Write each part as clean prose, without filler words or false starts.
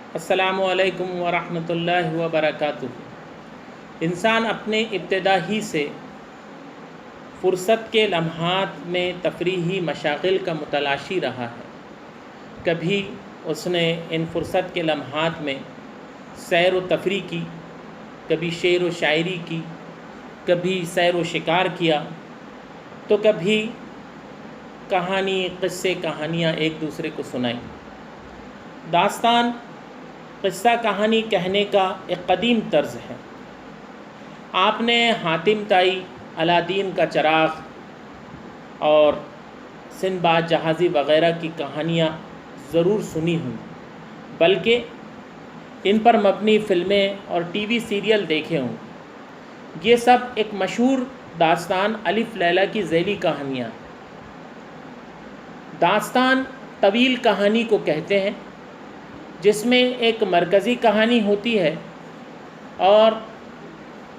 السلام علیکم ورحمۃ اللہ وبرکاتہ۔ انسان اپنے ابتدا ہی سے فرصت کے لمحات میں تفریحی مشاغل کا متلاشی رہا ہے۔ کبھی اس نے ان فرصت کے لمحات میں سیر و تفریح کی، کبھی شعر و شاعری کی، کبھی سیر و شکار کیا، تو کبھی کہانی قصے کہانیاں ایک دوسرے کو سنائیں۔ داستان قصہ کہانی کہنے کا ایک قدیم طرز ہے۔ آپ نے حاتم طائی، علادین کا چراغ اور سندباد جہازی وغیرہ کی کہانیاں ضرور سنی ہوں، بلکہ ان پر مبنی فلمیں اور ٹی وی سیریل دیکھے ہوں۔ یہ سب ایک مشہور داستان الف لیلہ کی ذیلی کہانیاں۔ داستان طویل کہانی کو کہتے ہیں جس میں ایک مرکزی کہانی ہوتی ہے اور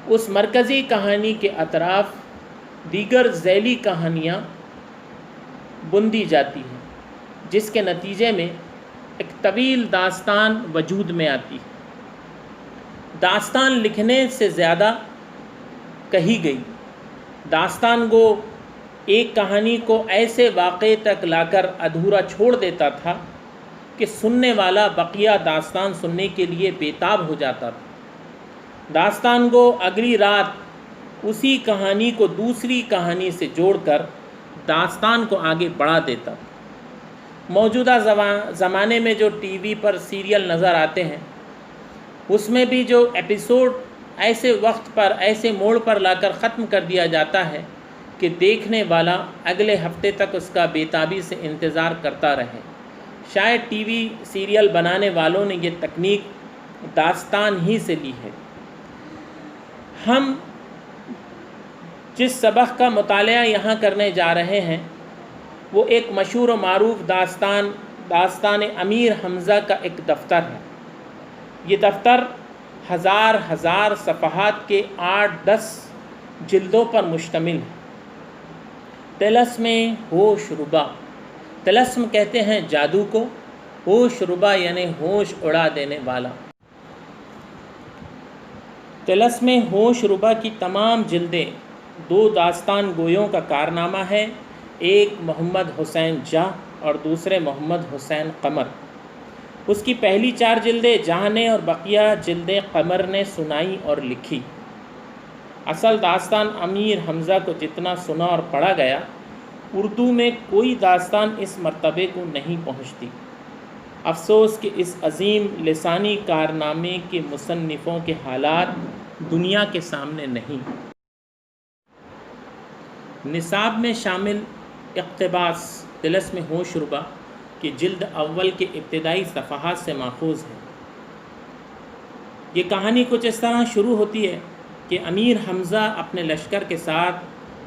اس مرکزی کہانی کے اطراف دیگر ذیلی کہانیاں بندی جاتی ہیں، جس کے نتیجے میں ایک طویل داستان وجود میں آتی ہے۔ داستان لکھنے سے زیادہ کہی گئی۔ داستان گو ایک کہانی کو ایسے واقعے تک لا کر ادھورا چھوڑ دیتا تھا کہ سننے والا بقیہ داستان سننے کے لیے بےتاب ہو جاتا تھا۔ داستان گو اگلی رات اسی کہانی کو دوسری کہانی سے جوڑ کر داستان کو آگے بڑھا دیتا تھا۔ موجودہ زمانے میں جو ٹی وی پر سیریل نظر آتے ہیں، اس میں بھی جو ایپیسوڈ ایسے وقت پر ایسے موڑ پر لا کر ختم کر دیا جاتا ہے کہ دیکھنے والا اگلے ہفتے تک اس کا بےتابی سے انتظار کرتا رہے۔ شاید ٹی وی سیریل بنانے والوں نے یہ تکنیک داستان ہی سے لی ہے۔ ہم جس سبق کا مطالعہ یہاں کرنے جا رہے ہیں وہ ایک مشہور و معروف داستان امیر حمزہ کا ایک دفتر ہے۔ یہ دفتر ہزار صفحات کے 8-10 جلدوں پر مشتمل ہے۔ طلسم ہوش ربا، طلسم کہتے ہیں جادو کو، ہوش ربا یعنی ہوش اڑا دینے والا۔ طلسم ہوش ربا کی تمام جلدیں 2 داستان گویوں کا کارنامہ ہے، ایک محمد حسین جاہ اور دوسرے محمد حسین قمر۔ اس کی پہلی 4 جلدیں جاہ نے اور بقیہ جلدیں قمر نے سنائی اور لکھی۔ اصل داستان امیر حمزہ کو جتنا سنا اور پڑھا گیا، اردو میں کوئی داستان اس مرتبے کو نہیں پہنچتی۔ افسوس کہ اس عظیم لسانی کارنامے کے مصنفوں کے حالات دنیا کے سامنے نہیں۔ نصاب میں شامل اقتباس طلسم ہوش ربا کی جلد اول کے ابتدائی صفحات سے ماخوذ ہے۔ یہ کہانی کچھ اس طرح شروع ہوتی ہے کہ امیر حمزہ اپنے لشکر کے ساتھ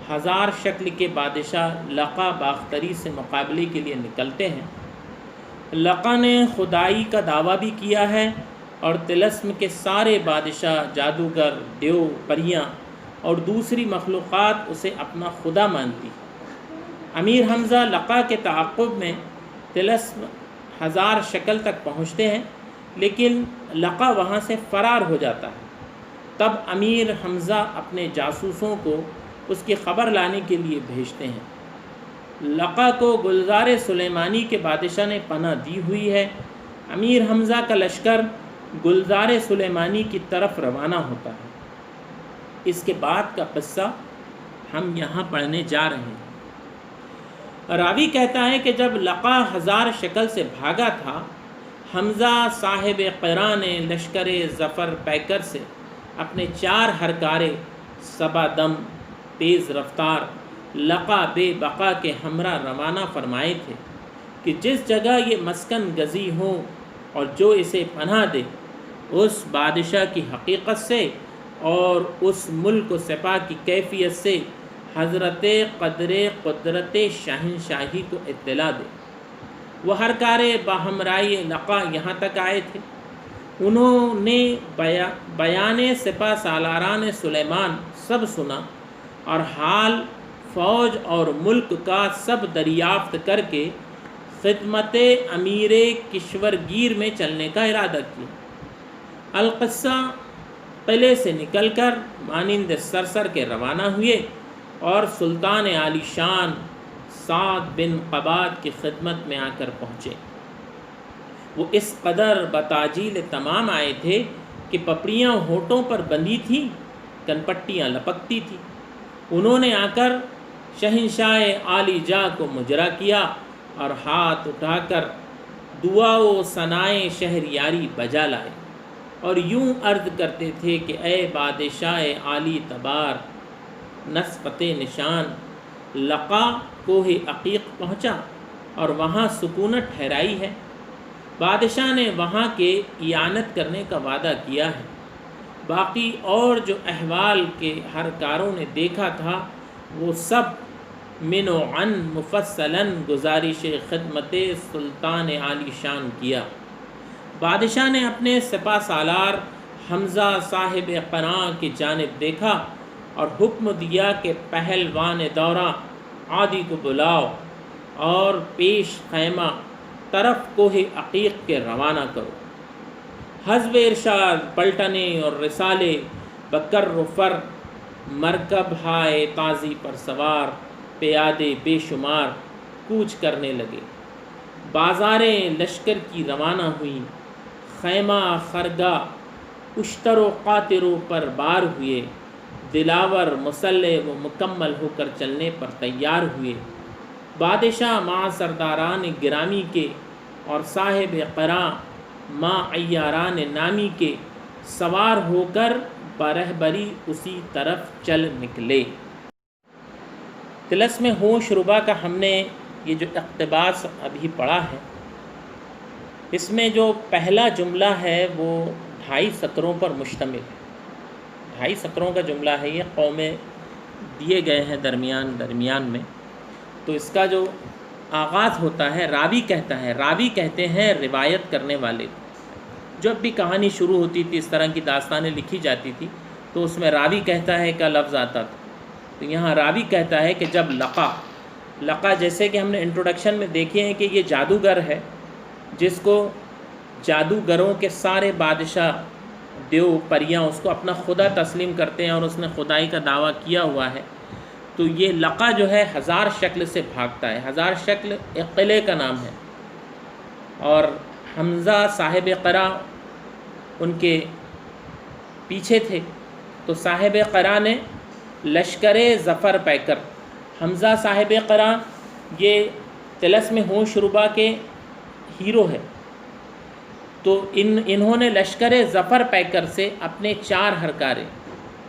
1000 شکل کے بادشاہ لقا باختری سے مقابلے کے لیے نکلتے ہیں۔ لقا نے خدائی کا دعویٰ بھی کیا ہے اور طلسم کے سارے بادشاہ، جادوگر، دیو، پریاں اور دوسری مخلوقات اسے اپنا خدا مانتی۔ امیر حمزہ لقا کے تعاقب میں طلسم 1000 شکل تک پہنچتے ہیں، لیکن لقا وہاں سے فرار ہو جاتا ہے۔ تب امیر حمزہ اپنے جاسوسوں کو اس کی خبر لانے کے لیے بھیجتے ہیں۔ لقا کو گلزار سلیمانی کے بادشاہ نے پناہ دی ہوئی ہے۔ امیر حمزہ کا لشکر گلزار سلیمانی کی طرف روانہ ہوتا ہے۔ اس کے بعد کا قصہ ہم یہاں پڑھنے جا رہے ہیں۔ راوی کہتا ہے کہ جب لقا 1000 شکل سے بھاگا تھا، حمزہ صاحب قران لشکر ظفر پیکر سے اپنے 4 ہرکارے صبا دم، تیز رفتار، لقا بے بقا کے ہمراہ روانہ فرمائے تھے کہ جس جگہ یہ مسکن گزی ہو اور جو اسے پناہ دے، اس بادشاہ کی حقیقت سے اور اس ملک و سپاہ کی کیفیت سے حضرت قدرت شاہنشاہی کو اطلاع دے۔ وہ ہرکارے باہمرائی لقا یہاں تک آئے تھے۔ انہوں نے بیان سپہ سالاران سلیمان سب سنا اور حال فوج اور ملک کا سب دریافت کر کے خدمت امیر کشورگیر میں چلنے کا ارادہ کیا۔ القصہ قلعے سے نکل کر مانند سرسر کے روانہ ہوئے اور سلطان عالی شان سعد بن قباد کی خدمت میں آ کر پہنچے۔ وہ اس قدر بتاجیل تمام آئے تھے کہ پپڑیاں ہونٹوں پر بندھی تھیں، کنپٹیاں لپکتی تھیں۔ انہوں نے آ کر شہنشاہ عالی جاہ کو مجرا کیا اور ہاتھ اٹھا کر دعا و ثنائے شہریاری بجا لائے اور یوں عرض کرتے تھے کہ اے بادشاہ عالی تبار، نسبت نشان لقا کوہ عقیق پہنچا اور وہاں سکونت ٹھہرائی ہے۔ بادشاہ نے وہاں کے اعانت کرنے کا وعدہ کیا ہے۔ باقی اور جو احوال کے ہر کاروں نے دیکھا تھا وہ سب من و عن مفصلاً گزارش خدمت سلطان عالی شان کیا۔ بادشاہ نے اپنے سپہ سالار حمزہ صاحب قناع کی جانب دیکھا اور حکم دیا کہ پہلوان دورہ عادی کو بلاؤ اور پیش خیمہ طرف کوہ عقیق کے روانہ کرو۔ حسب ارشاد پلٹنے اور رسالے بکر و فر، مرکب ہائے تازی پر سوار، پیادے بے شمار کوچ کرنے لگے۔ بازاریں لشکر کی روانہ ہوئیں، خیمہ خرگاہ اشتر و قاطروں پر بار ہوئے، دلاور مسلح و مکمل ہو کر چلنے پر تیار ہوئے۔ بادشاہ مع سرداران گرامی کے اور صاحب قراء مع عیاران نامی کے سوار ہو کر برہبری اسی طرف چل نکلے۔ طلسم ہوش ربا کا ہم نے یہ جو اقتباس ابھی پڑھا ہے، اس میں جو پہلا جملہ ہے وہ 2.5 سطروں پر مشتمل ہے۔ 2.5 سطروں کا جملہ ہے، یہ قومیں دیے گئے ہیں درمیان میں۔ تو اس کا جو آغاز ہوتا ہے راوی کہتے ہیں روایت کرنے والے۔ جب بھی کہانی شروع ہوتی تھی، اس طرح کی داستانیں لکھی جاتی تھی تو اس میں راوی کہتا ہے کا لفظ آتا تھا۔ تو یہاں راوی کہتا ہے کہ جب لقا جیسے کہ ہم نے انٹروڈکشن میں دیکھے ہیں کہ یہ جادوگر ہے جس کو جادوگروں کے سارے بادشاہ دیو پریاں اس کو اپنا خدا تسلیم کرتے ہیں اور اس نے خدائی کا دعویٰ کیا ہوا ہے۔ تو یہ لقا جو ہے 1000 شکل سے بھاگتا ہے۔ 1000 شکل ایک قلعے کا نام ہے اور حمزہ صاحب قراء ان کے پیچھے تھے۔ تو صاحب قراء نے لشکر ظفر پیکر، حمزہ صاحب قراء یہ طلسم ہوش ربا کے ہیرو ہے۔ تو انہوں نے لشکر ظفر پیکر سے اپنے 4 ہرکارے،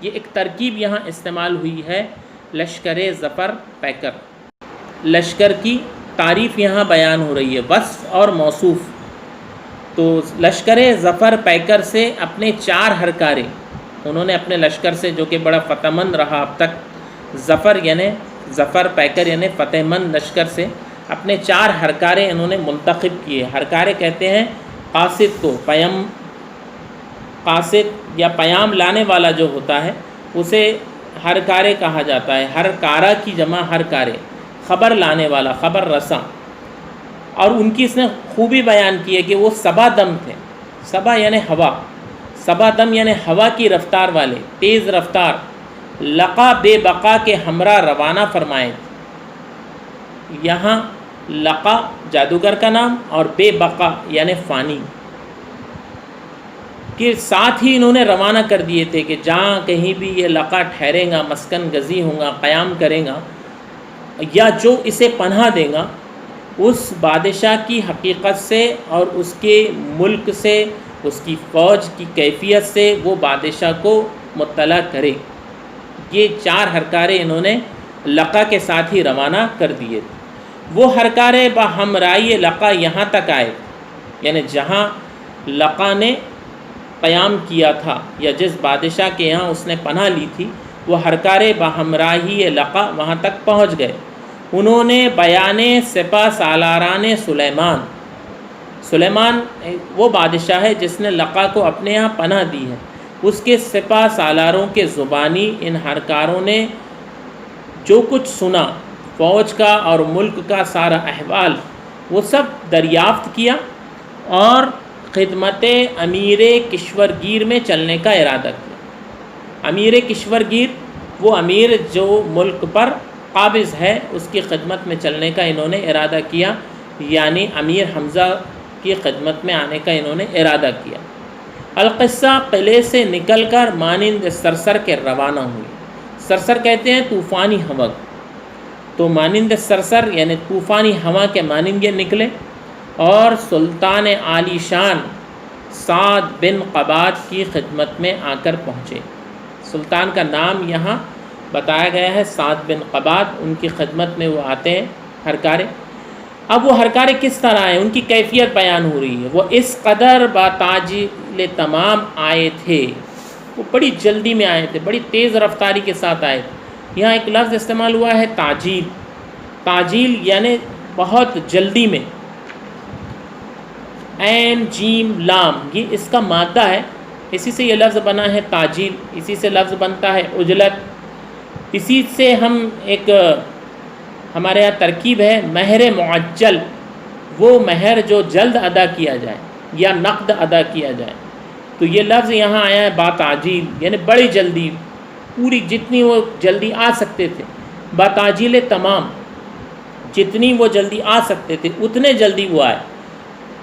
یہ ایک ترکیب یہاں استعمال ہوئی ہے، لشکر ظفر پیکر۔ لشکر کی تعریف یہاں بیان ہو رہی ہے، وصف اور موصوف۔ تو لشکر ظفر پیکر سے اپنے 4 ہرکارے، انہوں نے اپنے لشکر سے جو کہ بڑا فتح مند رہا اب تک، ظفر پیکر یعنی فتح مند لشکر سے اپنے 4 ہرکارے انہوں نے منتخب کیے۔ ہرکارے کہتے ہیں قاصد کو، قاصد یا پیام لانے والا جو ہوتا ہے اسے ہرکارے کہا جاتا ہے۔ ہرکارہ کی جمع ہرکارے، خبر لانے والا، خبر رساں۔ اور ان کی اس نے خوبی بیان کی ہے کہ وہ صبا دم تھے۔ صبا یعنی ہوا، صبا دم یعنی ہوا کی رفتار والے، تیز رفتار۔ لقا بے بقا کے ہمراہ روانہ فرمائے۔ یہاں لقا جادوگر کا نام اور بے بقا یعنی فانی کے ساتھ ہی انہوں نے روانہ کر دیے تھے کہ جہاں کہیں بھی یہ لقا ٹھہرے گا، مسکن گزی ہوگا، قیام کرے گا یا جو اسے پناہ دے گا، اس بادشاہ کی حقیقت سے اور اس کے ملک سے، اس کی فوج کی کیفیت سے وہ بادشاہ کو مطلع کرے۔ یہ 4 ہرکارے انہوں نے لقا کے ساتھ ہی روانہ کر دیے تھے۔ وہ ہرکارے بہمرائی لقا یہاں تک آئے، یعنی جہاں لقا نے قیام کیا تھا یا جس بادشاہ کے یہاں اس نے پناہ لی تھی، وہ ہرکارے بہمرائی لقا وہاں تک پہنچ گئے۔ انہوں نے بیان سپہ سالاران سلیمان وہ بادشاہ ہے جس نے لقا کو اپنے یہاں پناہ دی ہے، اس کے سپہ سالاروں کے زبانی ان ہرکاروں نے جو کچھ سنا، فوج کا اور ملک کا سارا احوال، وہ سب دریافت کیا اور خدمت امیر کشورگیر میں چلنے کا ارادہ کیا۔ امیر کشورگیر وہ امیر جو ملک پر قابض ہے، اس کی خدمت میں چلنے کا انہوں نے ارادہ کیا، یعنی امیر حمزہ کی خدمت میں آنے کا انہوں نے ارادہ کیا۔ القصہ قلعے سے نکل کر مانند سرسر کے روانہ ہوئی۔ سرسر کہتے ہیں طوفانی ہوا، تو مانند سرسر یعنی طوفانی ہوا کے مانند یہ نکلے اور سلطان عالی شان سعد بن قباد کی خدمت میں آ کر پہنچے۔ سلطان کا نام یہاں بتایا گیا ہے سعد بن قباد، ان کی خدمت میں وہ آتے ہیں ہرکارے۔ اب وہ ہرکارے کس طرح آئے، ان کی کیفیت بیان ہو رہی ہے۔ وہ اس قدر باتاجیل تمام آئے تھے، وہ بڑی جلدی میں آئے تھے، بڑی تیز رفتاری کے ساتھ آئے تھے۔ یہاں ایک لفظ استعمال ہوا ہے تعجیل، تعجیل یعنی بہت جلدی میں۔ عین جیم لام یہ اس کا مادہ ہے، اسی سے یہ لفظ بنا ہے تعجیل، اسی سے لفظ بنتا ہے عجلت، اسی سے ہم ایک ہمارے یہاں ترکیب ہے مہر معجل، وہ مہر جو جلد ادا کیا جائے یا نقد ادا کیا جائے، تو یہ لفظ یہاں آیا ہے باتعجیل یعنی بڑی جلدی، پوری جتنی وہ جلدی آ سکتے تھے، باتعجیل تمام جتنی وہ جلدی آ سکتے تھے اتنے جلدی وہ آئے۔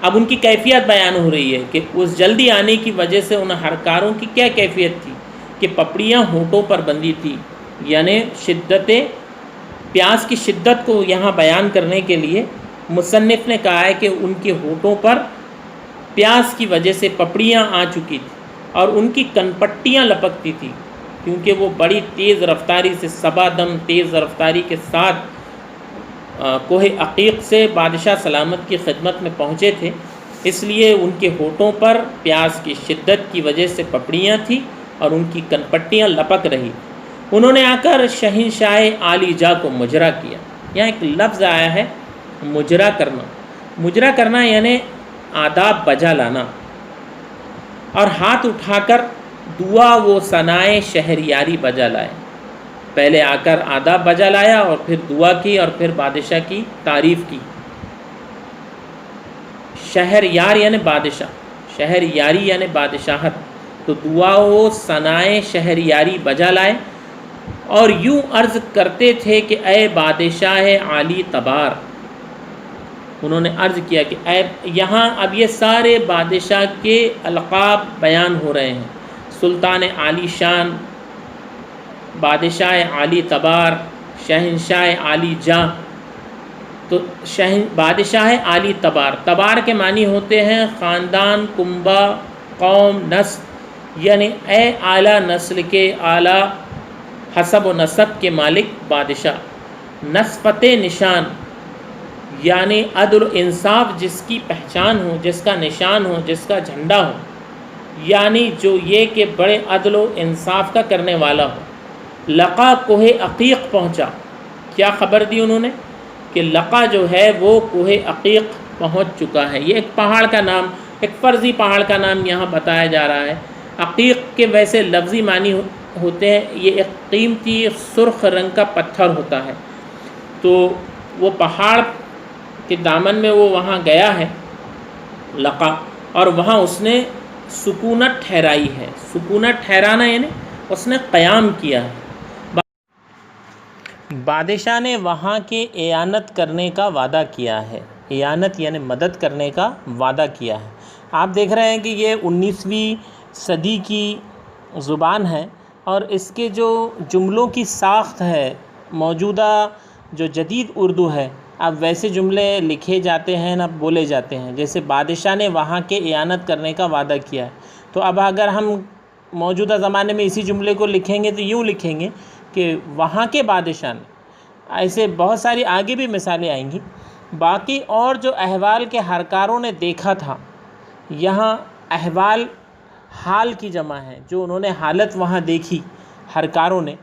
اب ان کی کیفیت بیان ہو رہی ہے کہ اس جلدی آنے کی وجہ سے ان ہرکاروں کی کیا کیفیت تھی کہ پپڑیاں ہونٹوں پر بندھی تھی، یعنی شدت پیاس کی شدت کو یہاں بیان کرنے کے لیے مصنف نے کہا ہے کہ ان کے ہونٹوں پر پیاس کی وجہ سے پپڑیاں آ چکی تھی اور ان کی کنپٹیاں لپکتی تھیں، کیونکہ وہ بڑی تیز رفتاری سے صبا دم تیز رفتاری کے ساتھ کوہ عقیق سے بادشاہ سلامت کی خدمت میں پہنچے تھے، اس لیے ان کے ہونٹوں پر پیاس کی شدت کی وجہ سے پپڑیاں تھیں اور ان کی کنپٹیاں لپک رہی۔ انہوں نے آ کر شہنشاہ عالی جاہ کو مجرا کیا۔ یہاں ایک لفظ آیا ہے مجرا کرنا، مجرا کرنا یعنی آداب بجا لانا، اور ہاتھ اٹھا کر دعا و ثنائے شہریاری بجا لائے۔ پہلے آ کر آداب بجا لایا اور پھر دعا کی اور پھر بادشاہ کی تعریف کی۔ شہر یار یعنی بادشاہ، شہر یاری یعنی بادشاہت، تو دعا و ثنائے شہر یاری بجا لائے اور یوں عرض کرتے تھے کہ اے بادشاہ عالی تبار، انہوں نے عرض کیا کہ اے، یہاں اب یہ سارے بادشاہ کے القاب بیان ہو رہے ہیں، سلطان عالی شان، بادشاہ عالی تبار، شہنشاہ عالی جاہ۔ تو بادشاہ عالی تبار، تبار کے معنی ہوتے ہیں خاندان، کنبہ، قوم، نسل، یعنی اے اعلیٰ نسل کے اعلیٰ حسب و نسب کے مالک بادشاہ۔ نسبت نشان یعنی عدل و انصاف جس کی پہچان ہو، جس کا نشان ہو، جس کا جھنڈا ہو، یعنی جو یہ کہ بڑے عدل و انصاف کا کرنے والا ہو۔ لقا کوہ عقیق پہنچا، کیا خبر دی انہوں نے کہ لقا جو ہے وہ کوہ عقیق پہنچ چکا ہے۔ یہ ایک پہاڑ کا نام، ایک فرضی پہاڑ کا نام یہاں بتایا جا رہا ہے۔ عقیق کے ویسے لفظی معنی ہوتے ہیں، یہ ایک قیمتی سرخ رنگ کا پتھر ہوتا ہے، تو وہ پہاڑ کے دامن میں وہ وہاں گیا ہے لقا، اور وہاں اس نے سکونت ٹھہرائی ہے۔ سکونت ٹھہرانا یعنی اس نے قیام کیا ہے۔ بادشاہ نے وہاں کے اعانت کرنے کا وعدہ کیا ہے، اعانت یعنی مدد کرنے کا وعدہ کیا ہے۔ آپ دیکھ رہے ہیں کہ یہ 19ویں صدی کی زبان ہے، اور اس کے جو جملوں کی ساخت ہے، موجودہ جو جدید اردو ہے، اب ویسے جملے لکھے جاتے ہیں نہ بولے جاتے ہیں، جیسے بادشاہ نے وہاں کے اعانت کرنے کا وعدہ کیا ہے۔ تو اب اگر ہم موجودہ زمانے میں اسی جملے کو لکھیں گے تو یوں لکھیں گے کہ وہاں کے بادشاہ نے، ایسے بہت ساری آگے بھی مثالیں آئیں گی۔ باقی اور جو احوال کے ہرکاروں نے دیکھا تھا، یہاں احوال حال کی جمع ہے، جو انہوں نے حالت وہاں دیکھی ہرکاروں نے،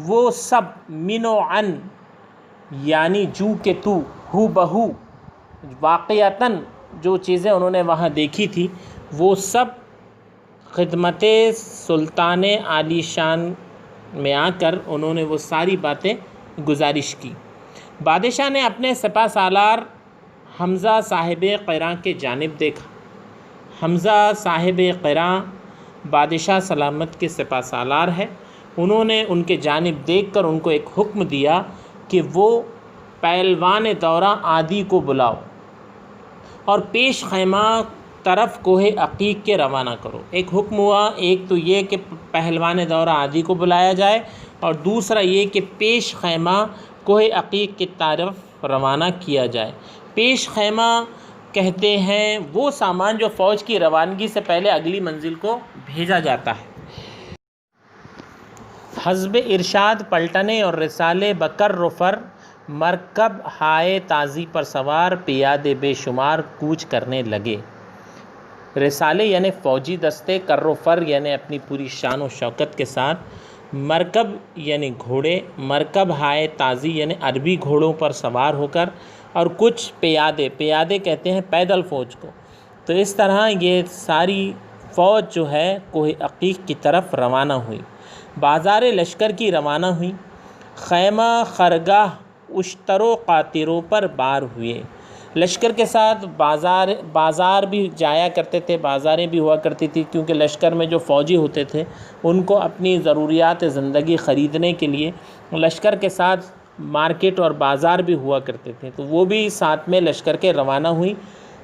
وہ سب من و عن یعنی جو کہ تو، ہو بہو، واقعتاً جو چیزیں انہوں نے وہاں دیکھی تھی وہ سب خدمت سلطان عالی شان میں آ کر انہوں نے وہ ساری باتیں گزارش کی۔ بادشاہ نے اپنے سپہ سالار حمزہ صاحب قیراں کے جانب دیکھا۔ حمزہ صاحب قیراں بادشاہ سلامت کے سپہ سالار ہے۔ انہوں نے ان کے جانب دیکھ کر ان کو ایک حکم دیا کہ وہ پہلوان دورہ عادی کو بلاؤ اور پیش خیمہ طرف کوہ عقیق کے روانہ کرو۔ ایک حکم ہوا، ایک تو یہ کہ پہلوان دورہ عادی کو بلایا جائے، اور دوسرا یہ کہ پیش خیمہ کوہ عقیق کی طرف روانہ کیا جائے۔ پیش خیمہ کہتے ہیں وہ سامان جو فوج کی روانگی سے پہلے اگلی منزل کو بھیجا جاتا ہے۔ حزب ارشاد پلٹنے اور رسالے بکر و فر، مرکب ہائے تازی پر سوار، پیادے بے شمار کوچ کرنے لگے۔ رسالے یعنی فوجی دستے، کر و فر یعنی اپنی پوری شان و شوکت کے ساتھ، مرکب یعنی گھوڑے، مرکب ہائے تازی یعنی عربی گھوڑوں پر سوار ہو کر، اور کچھ پیادے، پیادے کہتے ہیں پیدل فوج کو۔ تو اس طرح یہ ساری فوج جو ہے کوہ عقیق کی طرف روانہ ہوئی۔ بازار لشکر کی روانہ ہوئی، خیمہ خرگاہ اشتر و قاطروں پر بار ہوئے۔ لشکر کے ساتھ بازار بھی جایا کرتے تھے، بازاریں بھی ہوا کرتی تھی، کیونکہ لشکر میں جو فوجی ہوتے تھے ان کو اپنی ضروریات زندگی خریدنے کے لیے لشکر کے ساتھ مارکیٹ اور بازار بھی ہوا کرتے تھے، تو وہ بھی ساتھ میں لشکر کے روانہ ہوئی۔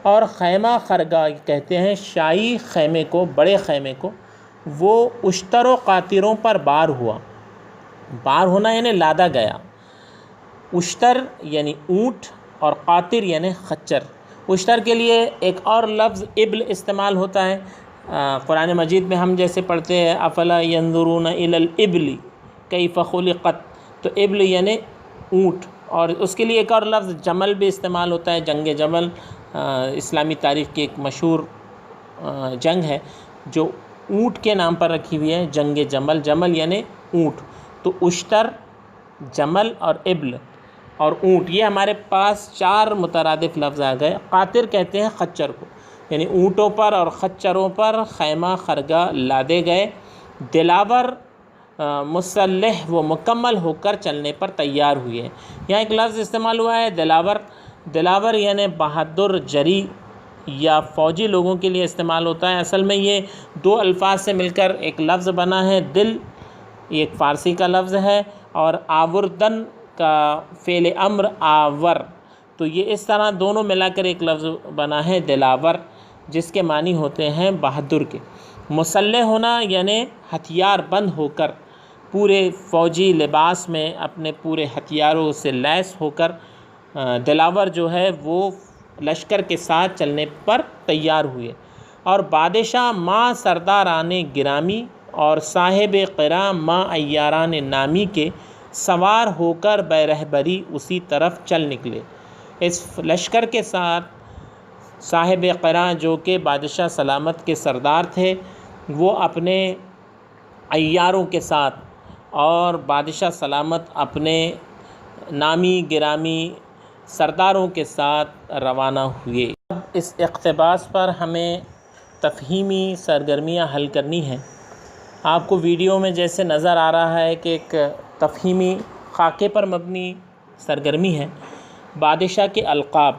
اور خیمہ خرگاہ کہتے ہیں شاہی خیمے کو، بڑے خیمے کو، وہ اشتر و قاطروں پر بار ہوا۔ بار ہونا یعنی لادا گیا۔ اشتر یعنی اونٹ اور قاطر یعنی خچر۔ اشتر کے لیے ایک اور لفظ ابل استعمال ہوتا ہے۔ قرآن مجید میں ہم جیسے پڑھتے ہیں افلا ینظرون الی الابل کیف خلقت، تو ابل یعنی اونٹ، اور اس کے لیے ایک اور لفظ جمل بھی استعمال ہوتا ہے۔ جنگ جمل اسلامی تاریخ کی ایک مشہور جنگ ہے جو اونٹ کے نام پر رکھی ہوئی ہے، جنگ جمل۔ جمل یعنی اونٹ، تو اشتر، جمل اور ابل اور اونٹ، یہ ہمارے پاس چار مترادف لفظ آ گئے۔ قاطر کہتے ہیں خچر کو، یعنی اونٹوں پر اور خچروں پر خیمہ خرگاہ لادے گئے۔ دلاور مسلح و مکمل ہو کر چلنے پر تیار ہوئے۔ یہاں ایک لفظ استعمال ہوا ہے دلاور۔ دلاور یعنی بہادر، جری یا فوجی لوگوں کے لیے استعمال ہوتا ہے۔ اصل میں یہ دو الفاظ سے مل کر ایک لفظ بنا ہے۔ دل یہ ایک فارسی کا لفظ ہے، اور آوردن کا فعل امر آور، تو یہ اس طرح دونوں ملا کر ایک لفظ بنا ہے دلاور، جس کے معنی ہوتے ہیں بہادر کے۔ مسلح ہونا یعنی ہتھیار بند ہو کر، پورے فوجی لباس میں اپنے پورے ہتھیاروں سے لیس ہو کر دلاور جو ہے وہ لشکر کے ساتھ چلنے پر تیار ہوئے۔ اور بادشاہ ماں سرداران گرامی اور صاحب قراں ماں عیاران نامی کے سوار ہو کر بے رہبری اسی طرف چل نکلے۔ اس لشکر کے ساتھ صاحب قراں جو کہ بادشاہ سلامت کے سردار تھے، وہ اپنے عیاروں کے ساتھ، اور بادشاہ سلامت اپنے نامی گرامی سرداروں کے ساتھ روانہ ہوئے۔ اب اس اقتباس پر ہمیں تفہیمی سرگرمیاں حل کرنی ہیں۔ آپ کو ویڈیو میں جیسے نظر آ رہا ہے کہ ایک تفہیمی خاکے پر مبنی سرگرمی ہے، بادشاہ کے القاب۔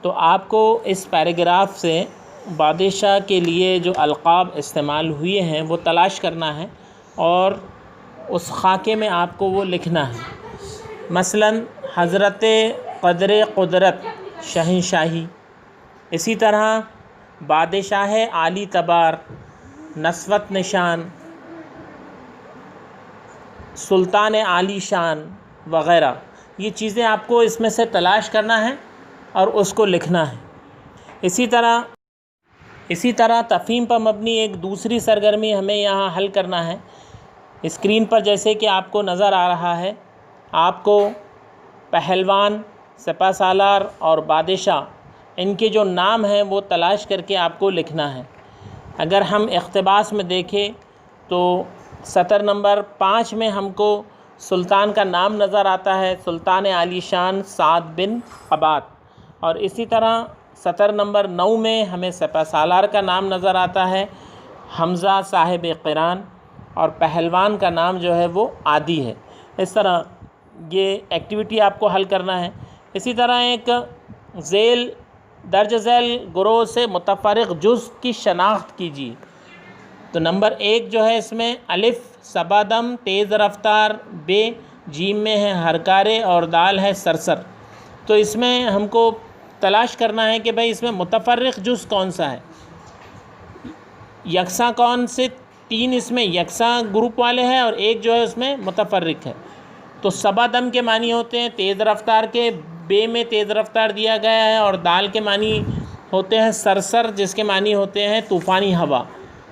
تو آپ کو اس پیراگراف سے بادشاہ کے لیے جو القاب استعمال ہوئے ہیں وہ تلاش کرنا ہے، اور اس خاکے میں آپ کو وہ لکھنا ہے۔ مثلاً حضرت قدر قدرت شہنشاہی، اسی طرح بادشاہ عالی تبار، نسوت نشان، سلطان عالی شان وغیرہ، یہ چیزیں آپ کو اس میں سے تلاش کرنا ہے اور اس کو لکھنا ہے۔ اسی طرح تفہیم پر مبنی ایک دوسری سرگرمی ہمیں یہاں حل کرنا ہے۔ اسکرین پر جیسے کہ آپ کو نظر آ رہا ہے، آپ کو پہلوان، سپہ سالار اور بادشاہ، ان کے جو نام ہیں وہ تلاش کر کے آپ کو لکھنا ہے۔ اگر ہم اقتباس میں دیکھیں تو سطر نمبر 5 میں ہم کو سلطان کا نام نظر آتا ہے، سلطان عالی شان سعد بن قبات، اور اسی طرح سطر نمبر 9 میں ہمیں سپہ سالار کا نام نظر آتا ہے، حمزہ صاحب قراں، اور پہلوان کا نام جو ہے وہ عادی ہے۔ اس طرح یہ ایکٹیویٹی آپ کو حل کرنا ہے۔ اسی طرح ایک ذیل درج ذیل گروہ سے متفرق جز کی شناخت کیجیے. تو نمبر 1 جو ہے اس میں الف سبادم تیز رفتار، بے جیم میں ہے ہرکارے اور دال ہے سرسر. تو اس میں ہم کو تلاش کرنا ہے کہ بھئی اس میں متفرق جز کون سا ہے، یکساں کون سے. 3 اس میں یکساں گروپ والے ہیں اور 1 جو ہے اس میں متفرق ہے. تو سبادم کے معنی ہوتے ہیں تیز رفتار کے، بے میں تیز رفتار دیا گیا ہے، اور دال کے معنی ہوتے ہیں سرسر جس کے معنی ہوتے ہیں طوفانی ہوا.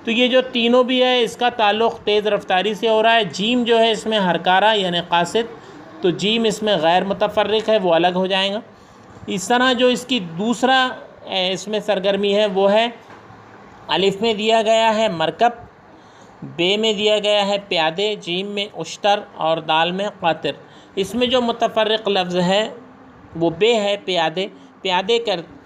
تو یہ جو تینوں بھی ہے اس کا تعلق تیز رفتاری سے ہو رہا ہے. جیم جو ہے اس میں ہرکارہ یعنی قاصد، تو جیم اس میں غیر متفرق ہے، وہ الگ ہو جائیں گا. اس طرح جو اس کی دوسرا اس میں سرگرمی ہے وہ ہے الف میں دیا گیا ہے مرکب، بے میں دیا گیا ہے پیادے، جیم میں اشتر اور دال میں قاطر. اس میں جو متفرق لفظ ہے وہ بے ہے پیادے. پیادے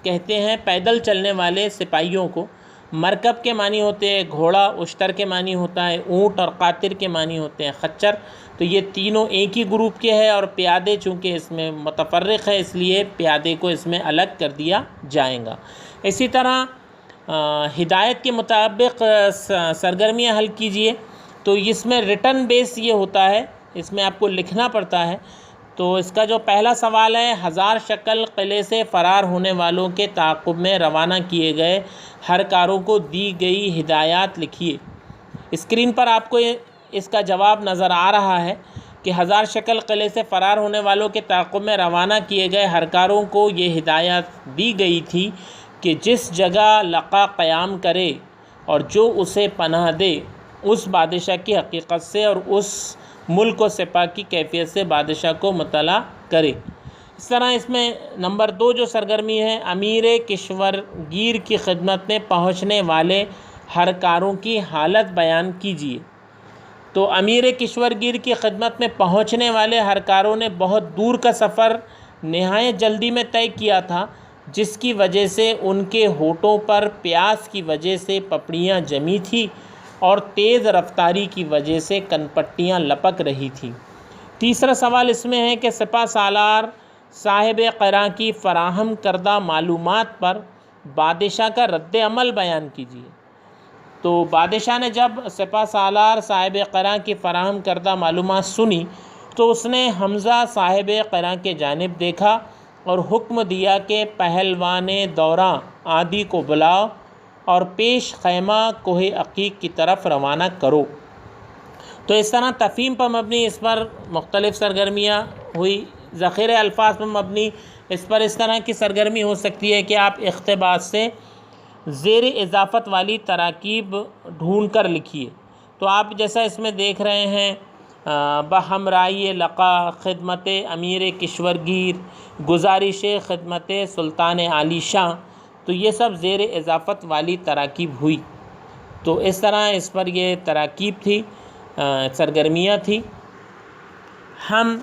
کہتے ہیں پیدل چلنے والے سپاہیوں کو. مرکب کے معنی ہوتے ہیں گھوڑا، اشتر کے معنی ہوتا ہے اونٹ اور قاطر کے معنی ہوتے ہیں خچر. تو یہ تینوں ایک ہی گروپ کے ہیں، اور پیادے چونکہ اس میں متفرق ہے اس لیے پیادے کو اس میں الگ کر دیا جائے گا. اسی طرح ہدایت کے مطابق سرگرمیاں حل کیجئے. تو اس میں ریٹن بیس یہ ہوتا ہے، اس میں آپ کو لکھنا پڑتا ہے. تو اس کا جو پہلا سوال ہے 1000 شکل قلعے سے فرار ہونے والوں کے تعاقب میں روانہ کیے گئے ہرکاروں کو دی گئی ہدایات لکھیے. اسکرین پر آپ کو اس کا جواب نظر آ رہا ہے کہ 1000 شکل قلعے سے فرار ہونے والوں کے تعاقب میں روانہ کیے گئے ہرکاروں کو یہ ہدایات دی گئی تھی کہ جس جگہ لقا قیام کرے اور جو اسے پناہ دے اس بادشاہ کی حقیقت سے اور اس ملک و سپاہ کی کیفیت سے بادشاہ کو مطلع کرے. اس طرح اس میں نمبر 2 جو سرگرمی ہے امیر کشور گیر کی خدمت میں پہنچنے والے ہرکاروں کی حالت بیان کیجیے. تو امیر کشور گیر کی خدمت میں پہنچنے والے ہرکاروں نے بہت دور کا سفر نہایت جلدی میں طے کیا تھا، جس کی وجہ سے ان کے ہونٹوں پر پیاس کی وجہ سے پپڑیاں جمی تھیں اور تیز رفتاری کی وجہ سے کنپٹیاں لپک رہی تھیں. تیسرا سوال اس میں ہے کہ سپہ سالار صاحب قرا کی فراہم کردہ معلومات پر بادشاہ کا رد عمل بیان کیجیے. تو بادشاہ نے جب سپہ سالار صاحب قرا کی فراہم کردہ معلومات سنی تو اس نے حمزہ صاحب قرا کے جانب دیکھا اور حکم دیا کہ پہلوان دوراں عادی کو بلاؤ اور پیش خیمہ کوہ عقیق کی طرف روانہ کرو. تو اس طرح تفہیم پر مبنی اس پر مختلف سرگرمیاں ہوئی. ذخیرہ الفاظ پر مبنی اس پر اس طرح کی سرگرمی ہو سکتی ہے کہ آپ اقتباس سے زیر اضافت والی تراکیب ڈھونڈ کر لکھیے. تو آپ جیسا اس میں دیکھ رہے ہیں بہمرائی لقا، خدمت امیر کشور گیر، گزارش خدمت سلطان عالی شاہ، تو یہ سب زیر اضافت والی تراکیب ہوئی. تو اس طرح اس پر یہ تراکیب تھی، سرگرمیاں تھیں. ہم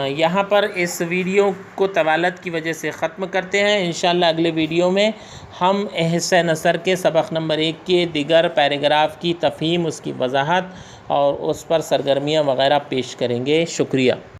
یہاں پر اس ویڈیو کو طوالت کی وجہ سے ختم کرتے ہیں. انشاءاللہ اگلے ویڈیو میں ہم حصہ نثر کے سبق نمبر 1 کے دیگر پیراگراف کی تفہیم، اس کی وضاحت اور اس پر سرگرمیاں وغیرہ پیش کریں گے. شکریہ.